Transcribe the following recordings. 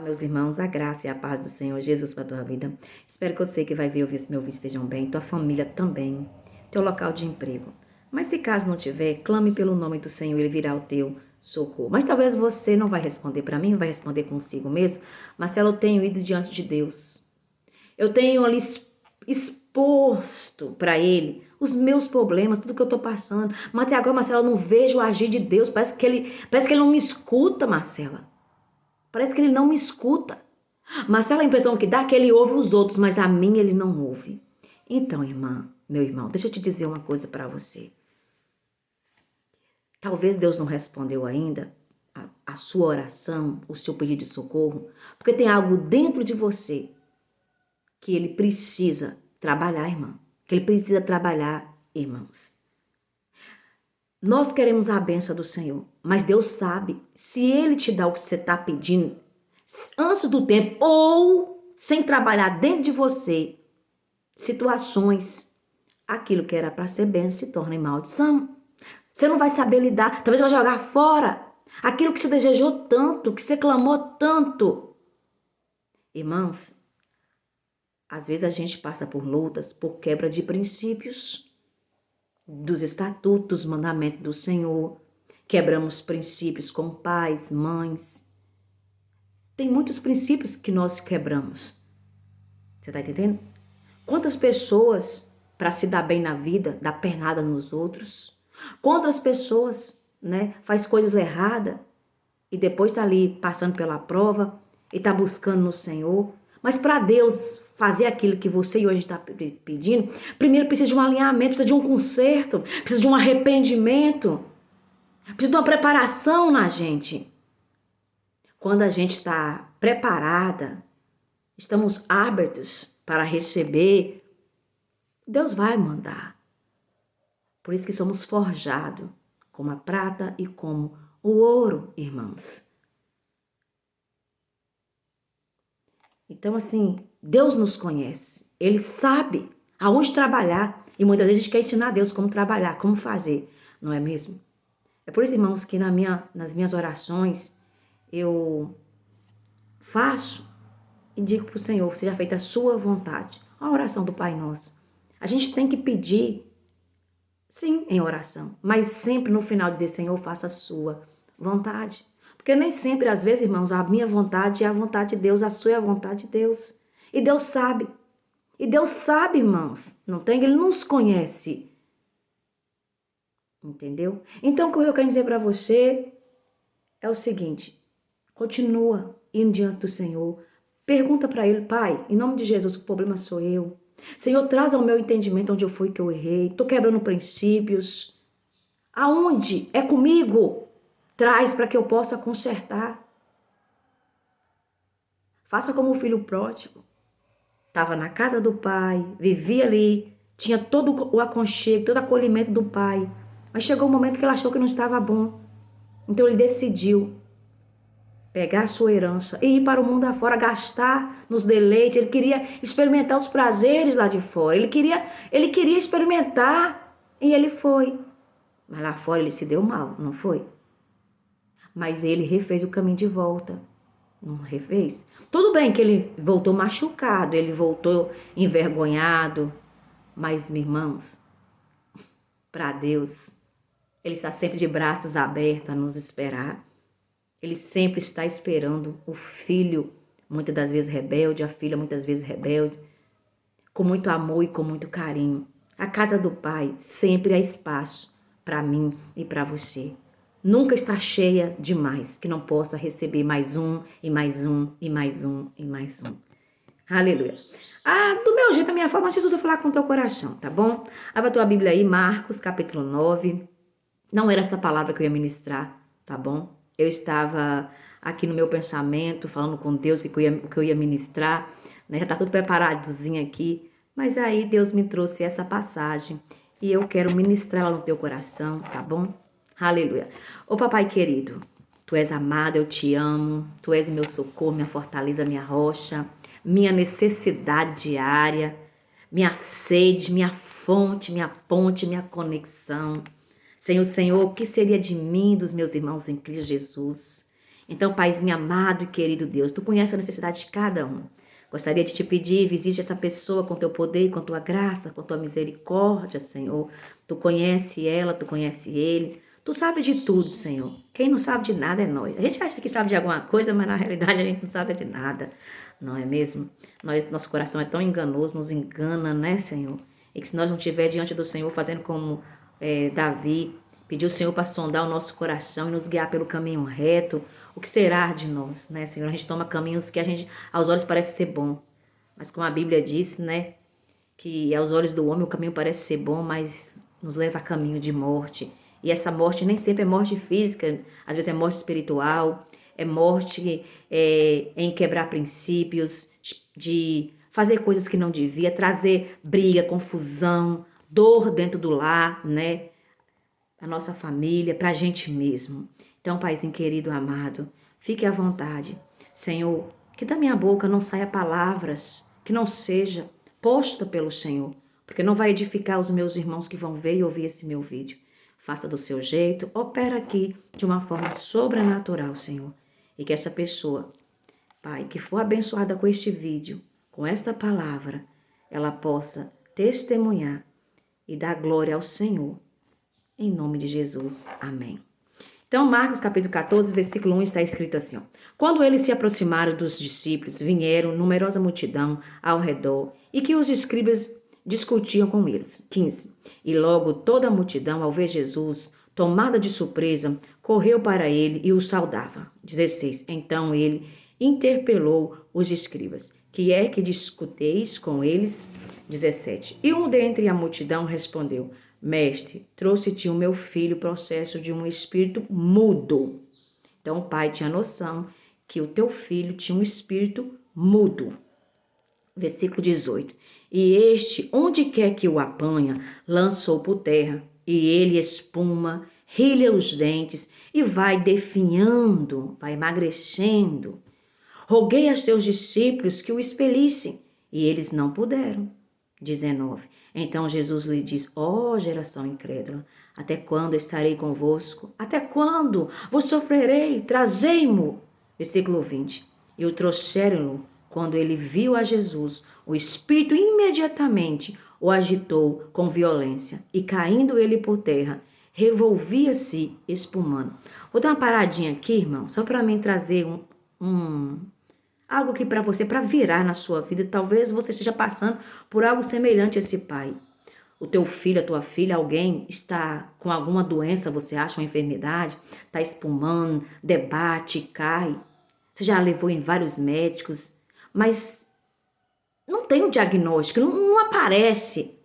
Meus irmãos, a graça e a paz do Senhor Jesus para a tua vida. Espero que você que vai ver ouvir esse meu vídeo estejam bem, tua família também, teu local de emprego. Mas se caso não tiver, clame pelo nome do Senhor, ele virá o teu socorro. Mas talvez você não vai responder para mim, vai responder consigo mesmo. Marcelo, eu tenho ido diante de Deus. Eu tenho ali exposto para ele os meus problemas, tudo que eu estou passando. Mas até agora, Marcelo, eu não vejo o agir de Deus. Parece que ele não me escuta, Marcela. Parece que ele não me escuta. Marcela, a impressão que dá é que ele ouve os outros, mas a mim ele não ouve. Então, irmã, meu irmão, deixa eu te dizer uma coisa para você. Talvez Deus não respondeu ainda a sua oração, o seu pedido de socorro, porque tem algo dentro de você que ele precisa trabalhar, irmã. Que ele precisa trabalhar, irmãos. Nós queremos a bênção do Senhor, mas Deus sabe se ele te dá o que você está pedindo antes do tempo ou sem trabalhar dentro de você situações, aquilo que era para ser bênção se torna em maldição. Você não vai saber lidar, talvez vai jogar fora aquilo que você desejou tanto, que você clamou tanto. Irmãos, às vezes a gente passa por lutas, por quebra de princípios, dos estatutos, mandamentos do Senhor. Quebramos princípios com pais, mães. Tem muitos princípios que nós quebramos. Você tá entendendo? Quantas pessoas, para se dar bem na vida, dá pernada nos outros? Quantas pessoas, né, faz coisas erradas e depois tá ali passando pela prova e tá buscando no Senhor? Mas para Deus fazer aquilo que você e hoje está pedindo, primeiro precisa de um alinhamento, precisa de um conserto, precisa de um arrependimento, precisa de uma preparação na gente. Quando a gente está preparada, estamos abertos para receber, Deus vai mandar. Por isso que somos forjados como a prata e como o ouro, irmãos. Então, assim, Deus nos conhece. Ele sabe aonde trabalhar. E muitas vezes a gente quer ensinar a Deus como trabalhar, como fazer. Não é mesmo? É por isso, irmãos, que nas minhas orações eu faço e digo para o Senhor, seja feita a sua vontade. A oração do Pai Nosso. A gente tem que pedir, sim, em oração. Mas sempre no final dizer, Senhor, faça a sua vontade. Porque nem sempre, às vezes, irmãos, a minha vontade é a vontade de Deus, a sua é a vontade de Deus. E Deus sabe. E Deus sabe, irmãos. Não tem? Ele nos conhece. Entendeu? Então, o que eu quero dizer para você é o seguinte. Continua indo diante do Senhor. Pergunta para Ele, Pai, em nome de Jesus, o problema sou eu. Senhor, traz ao meu entendimento onde eu fui que eu errei. Estou quebrando princípios. Aonde? É comigo. Traz para que eu possa consertar. Faça como o filho pródigo. Estava na casa do pai, vivia ali, tinha todo o aconchego, todo o acolhimento do pai. Mas chegou um momento que ele achou que não estava bom. Então ele decidiu pegar a sua herança e ir para o mundo afora, gastar nos deleites. Ele queria experimentar os prazeres lá de fora. Ele queria experimentar e ele foi. Mas lá fora ele se deu mal, não foi? Mas ele refez o caminho de volta. Não refez? Tudo bem que ele voltou machucado, ele voltou envergonhado. Mas, meus irmãos, para Deus, Ele está sempre de braços abertos a nos esperar. Ele sempre está esperando o filho, muitas das vezes rebelde, a filha muitas vezes rebelde, com muito amor e com muito carinho. A casa do Pai sempre há espaço para mim e para você. Nunca está cheia demais que não possa receber mais um, e mais um, e mais um, e mais um. Aleluia. Do meu jeito, da minha forma, Jesus vai falar com o teu coração, tá bom? Abra a tua Bíblia aí, Marcos, capítulo 9. Não era essa palavra que eu ia ministrar, tá bom? Eu estava aqui no meu pensamento, falando com Deus o que eu ia ministrar, né? Já tá tudo preparadozinho aqui. Mas aí Deus me trouxe essa passagem e eu quero ministrar ela no teu coração, tá bom? Aleluia. Ô papai querido, tu és amado, eu te amo, tu és meu socorro, minha fortaleza, minha rocha, minha necessidade diária, minha sede, minha fonte, minha ponte, minha conexão. Senhor, o que seria de mim, dos meus irmãos em Cristo Jesus? Então, Paizinho amado e querido Deus, tu conhece a necessidade de cada um. Gostaria de te pedir, visite essa pessoa com teu poder, com tua graça, com tua misericórdia, Senhor. Tu conhece ela, tu conhece ele. Tu sabe de tudo, Senhor. Quem não sabe de nada é nós. A gente acha que sabe de alguma coisa, mas na realidade a gente não sabe de nada. Não é mesmo? Nosso coração é tão enganoso, nos engana, né, Senhor? E que se nós não estiver diante do Senhor fazendo como Davi, pediu o Senhor para sondar o nosso coração e nos guiar pelo caminho reto, o que será de nós, né, Senhor? A gente toma caminhos que aos olhos parece ser bom, mas como a Bíblia diz, né, que aos olhos do homem o caminho parece ser bom, mas nos leva a caminho de morte. E essa morte nem sempre é morte física, às vezes é morte espiritual, é morte em quebrar princípios, de fazer coisas que não devia, trazer briga, confusão, dor dentro do lar, né? A nossa família, para a gente mesmo. Então, Paizinho querido, amado, fique à vontade. Senhor, que da minha boca não saia palavras que não seja posta pelo Senhor, porque não vai edificar os meus irmãos que vão ver e ouvir esse meu vídeo. Faça do seu jeito, opera aqui de uma forma sobrenatural, Senhor. E que essa pessoa, Pai, que for abençoada com este vídeo, com esta palavra, ela possa testemunhar e dar glória ao Senhor. Em nome de Jesus. Amém. Então, Marcos capítulo 14, versículo 1 está escrito assim, ó. Quando eles se aproximaram dos discípulos, vieram numerosa multidão ao redor e que os escribas discutiam com eles. 15. E logo toda a multidão, ao ver Jesus, tomada de surpresa, correu para ele e o saudava. 16. Então ele interpelou os escribas. Que é que discuteis com eles? 17. E um dentre a multidão respondeu: Mestre, trouxe-te o meu filho processo de um espírito mudo. Então o pai tinha noção que o teu filho tinha um espírito mudo. Versículo 18. E este, onde quer que o apanha, lançou por terra, e ele espuma, rilha os dentes e vai definhando, vai emagrecendo. Roguei aos teus discípulos que o expelissem, e eles não puderam. 19. Então Jesus lhe diz: ó geração incrédula, até quando estarei convosco? Até quando vos sofrerei? Trazei-mo. Versículo 20. E o trouxeram-no. Quando ele viu a Jesus, o espírito imediatamente o agitou com violência, e caindo ele por terra, revolvia-se espumando. Vou dar uma paradinha aqui, irmão, só para mim trazer algo que para você, para virar na sua vida. Talvez você esteja passando por algo semelhante a esse pai. O teu filho, a tua filha, alguém está com alguma doença, você acha, uma enfermidade, está espumando, debate, cai. Você já levou em vários médicos, mas não tem um diagnóstico, não aparece.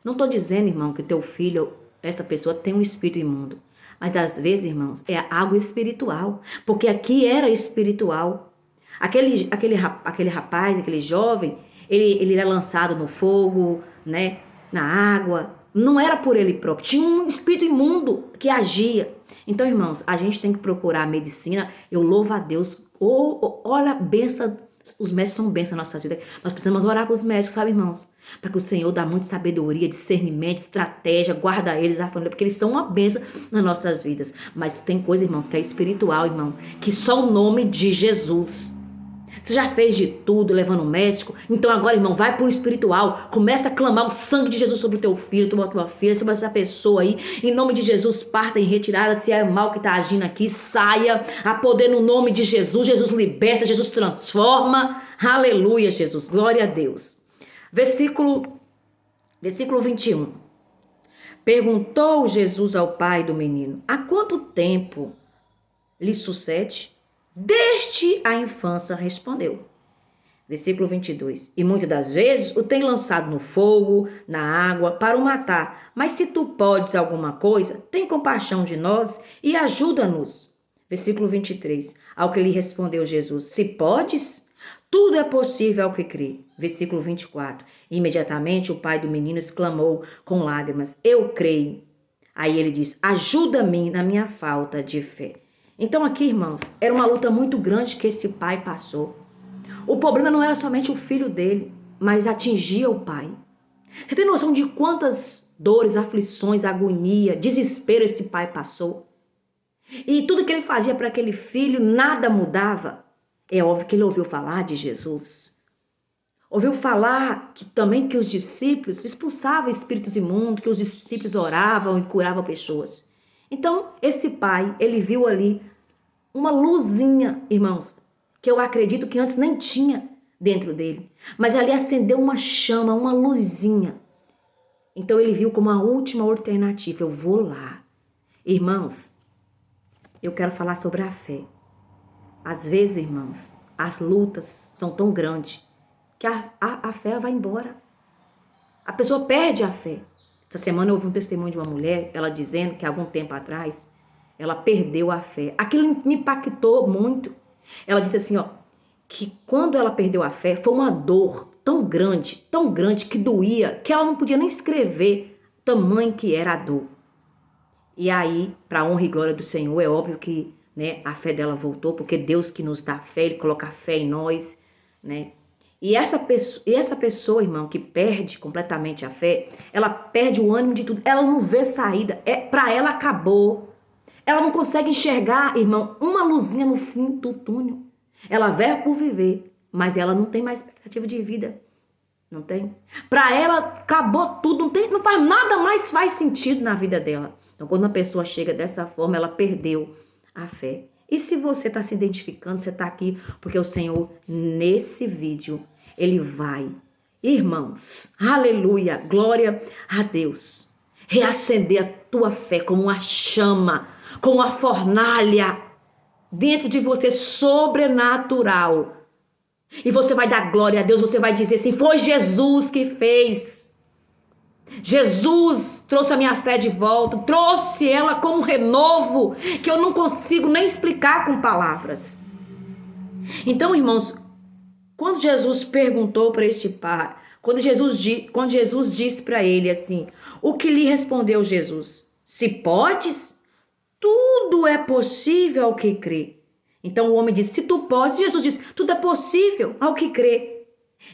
Não estou dizendo, irmão, que o teu filho, essa pessoa tem um espírito imundo. Mas às vezes, irmãos, é algo espiritual. Porque aqui era espiritual. Aquele rapaz, aquele jovem, ele era lançado no fogo, né, na água. Não era por ele próprio. Tinha um espírito imundo que agia. Então, irmãos, a gente tem que procurar a medicina. Eu louvo a Deus. Olha a benção. Os médicos são bênçãos na nossa vida. Nós precisamos orar para os médicos, sabe, irmãos? Para que o Senhor dá muita sabedoria, discernimento, estratégia, guarda eles, a família, porque eles são uma bênção nas nossas vidas. Mas tem coisa, irmãos, que é espiritual, irmão, que só o nome de Jesus. Você já fez de tudo levando um médico? Então agora, irmão, vai pro espiritual. Começa a clamar o sangue de Jesus sobre o teu filho, tua filha, sobre essa pessoa aí. Em nome de Jesus, parta em retirada. Se é o mal que tá agindo aqui, saia. A poder no nome de Jesus. Jesus liberta, Jesus transforma. Aleluia, Jesus. Glória a Deus. Versículo 21. Perguntou Jesus ao pai do menino: há quanto tempo lhe sucede? Desde a infância, respondeu. Versículo 22. E muitas das vezes o tem lançado no fogo, na água, para o matar. Mas se tu podes alguma coisa, tem compaixão de nós e ajuda-nos. Versículo 23. Ao que lhe respondeu Jesus: se podes, tudo é possível ao que crê. Versículo 24. Imediatamente o pai do menino exclamou com lágrimas: eu creio. Aí ele diz: ajuda-me na minha falta de fé. Então aqui, irmãos, era uma luta muito grande que esse pai passou. O problema não era somente o filho dele, mas atingia o pai. Você tem noção de quantas dores, aflições, agonia, desespero esse pai passou? E tudo que ele fazia para aquele filho, nada mudava. É óbvio que ele ouviu falar de Jesus. Ouviu falar que também que os discípulos expulsavam espíritos imundos, que os discípulos oravam e curavam pessoas. Então, esse pai, ele viu ali uma luzinha, irmãos, que eu acredito que antes nem tinha dentro dele. Mas ali acendeu uma chama, uma luzinha. Então ele viu como a última alternativa, eu vou lá. Irmãos, eu quero falar sobre a fé. Às vezes, irmãos, as lutas são tão grandes que a fé vai embora. A pessoa perde a fé. Essa semana eu ouvi um testemunho de uma mulher, ela dizendo que há algum tempo atrás, ela perdeu a fé. Aquilo me impactou muito. Ela disse assim, que quando ela perdeu a fé, foi uma dor tão grande, que doía, que ela não podia nem escrever o tamanho que era a dor. E aí, para a honra e glória do Senhor, é óbvio que, né, a fé dela voltou, porque Deus que nos dá fé, Ele coloca fé em nós, né? E essa pessoa, irmão, que perde completamente a fé, ela perde o ânimo de tudo, ela não vê saída, para ela acabou. Ela não consegue enxergar, irmão, uma luzinha no fim do túnel. Ela vive por viver, mas ela não tem mais expectativa de vida. Não tem? Para ela acabou tudo, não faz nada mais faz sentido na vida dela. Então, quando uma pessoa chega dessa forma, ela perdeu a fé. E se você está se identificando, você está aqui, porque o Senhor, nesse vídeo, Ele vai, irmãos, aleluia, glória a Deus, reacender a tua fé como uma chama, como uma fornalha dentro de você, sobrenatural. E você vai dar glória a Deus, você vai dizer assim, foi Jesus que fez. Jesus trouxe a minha fé de volta, trouxe ela como um renovo que eu não consigo nem explicar com palavras. Então, irmãos, quando Jesus perguntou para este pai, quando Jesus disse para ele assim, o que lhe respondeu Jesus? Se podes, tudo é possível ao que crê. Então o homem disse, se tu podes, Jesus disse, tudo é possível ao que crê.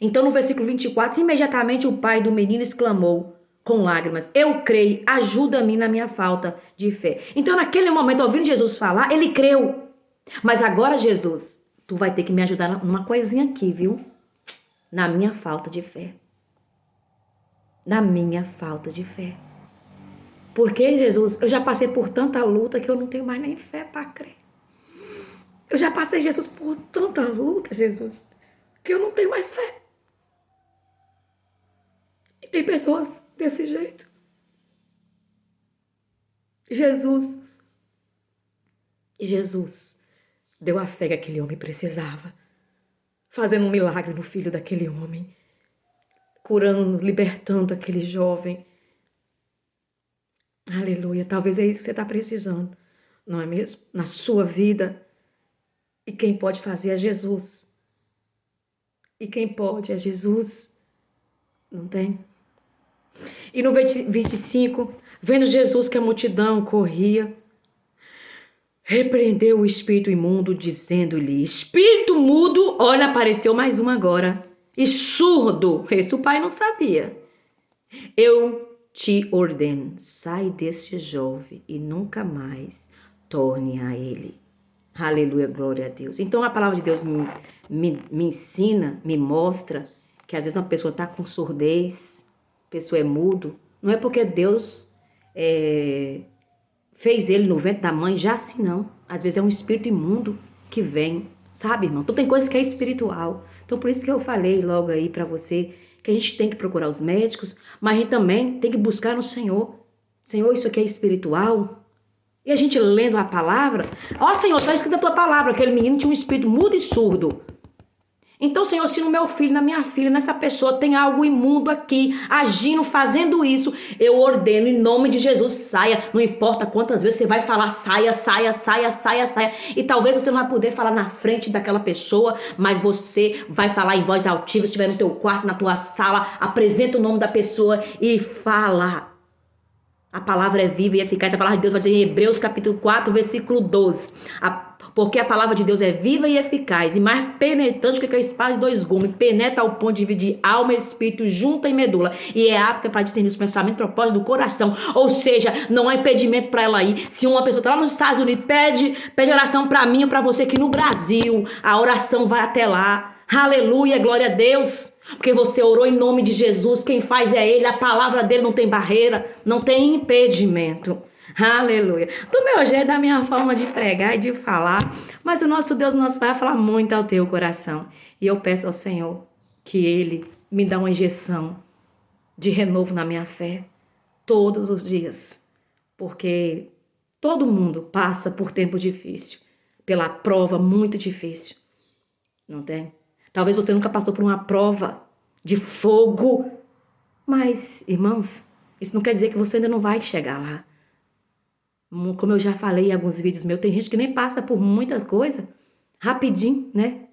Então no versículo 24, imediatamente o pai do menino exclamou com lágrimas, eu creio, ajuda-me na minha falta de fé. Então naquele momento, ouvindo Jesus falar, ele creu. Mas agora Jesus, tu vai ter que me ajudar numa coisinha aqui, viu? Na minha falta de fé. Na minha falta de fé. Porque Jesus, eu já passei por tanta luta que eu não tenho mais nem fé para crer. Eu já passei, Jesus, por tanta luta, Jesus, que eu não tenho mais fé. E tem pessoas desse jeito. Jesus deu a fé que aquele homem precisava, fazendo um milagre no filho daquele homem, curando, libertando aquele jovem. Aleluia, talvez é isso que você está precisando, não é mesmo? Na sua vida. E quem pode fazer é Jesus. E quem pode é Jesus. Não tem? E no 25, vendo Jesus que a multidão corria, repreendeu o espírito imundo, dizendo-lhe, espírito mudo, olha, apareceu mais um agora, e surdo, esse o pai não sabia. Eu te ordeno, sai desse jovem e nunca mais torne a ele. Aleluia, glória a Deus. Então a palavra de Deus me ensina, me mostra que às vezes uma pessoa está com surdez, a pessoa é mudo, não é porque Deus fez ele no ventre da mãe, já assim não. Às vezes é um espírito imundo que vem, sabe, irmão? Então tem coisas que é espiritual. Então por isso que eu falei logo aí para você que a gente tem que procurar os médicos, mas a gente também tem que buscar no Senhor. Senhor, isso aqui é espiritual? E a gente lendo a palavra, Senhor, está escrito a tua palavra, aquele menino tinha um espírito mudo e surdo. Então, Senhor, se no meu filho, na minha filha, nessa pessoa tem algo imundo aqui, agindo, fazendo isso, eu ordeno em nome de Jesus, saia. Não importa quantas vezes você vai falar, saia, saia, saia, saia, saia. E talvez você não vai poder falar na frente daquela pessoa, mas você vai falar em voz altiva, se estiver no teu quarto, na tua sala, apresenta o nome da pessoa e fala. A palavra é viva e eficaz. A palavra de Deus vai dizer em Hebreus capítulo 4, versículo 12. Porque a palavra de Deus é viva e eficaz e mais penetrante que a espada de dois gumes, penetra ao ponto de dividir alma, espírito, junta e medula, e é apta para discernir os pensamentos e propósitos do coração. Ou seja, não há impedimento para ela ir. Se uma pessoa está lá nos Estados Unidos, pede oração para mim ou para você aqui no Brasil, a oração vai até lá. Aleluia, glória a Deus. Porque você orou em nome de Jesus, quem faz é Ele, a palavra dele não tem barreira, não tem impedimento. Aleluia. Do meu jeito, da minha forma de pregar e de falar, mas o nosso Deus, nosso Pai, vai falar muito ao teu coração. E eu peço ao Senhor que Ele me dá uma injeção de renovo na minha fé todos os dias, porque todo mundo passa por tempo difícil, pela prova muito difícil, não tem? Talvez você nunca passou por uma prova de fogo, mas, irmãos, isso não quer dizer que você ainda não vai chegar lá. Como eu já falei em alguns vídeos meus, tem gente que nem passa por muita coisa, rapidinho, né?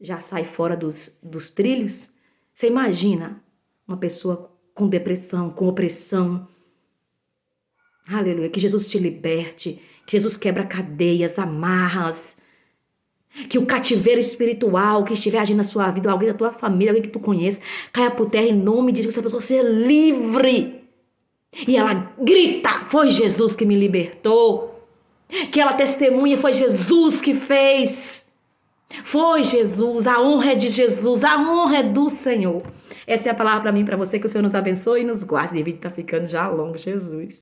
Já sai fora dos trilhos. Você imagina uma pessoa com depressão, com opressão. Aleluia, que Jesus te liberte, que Jesus quebra cadeias, amarras, que o cativeiro espiritual que estiver agindo na sua vida, alguém da tua família, alguém que tu conhece, caia por terra em nome de Jesus, que essa pessoa seja livre. E ela grita, foi Jesus que me libertou. Que ela testemunha, foi Jesus que fez. Foi Jesus, a honra é de Jesus, a honra é do Senhor. Essa é a palavra para mim, para você, que o Senhor nos abençoe e nos guarde. E o vídeo está ficando já longo, Jesus.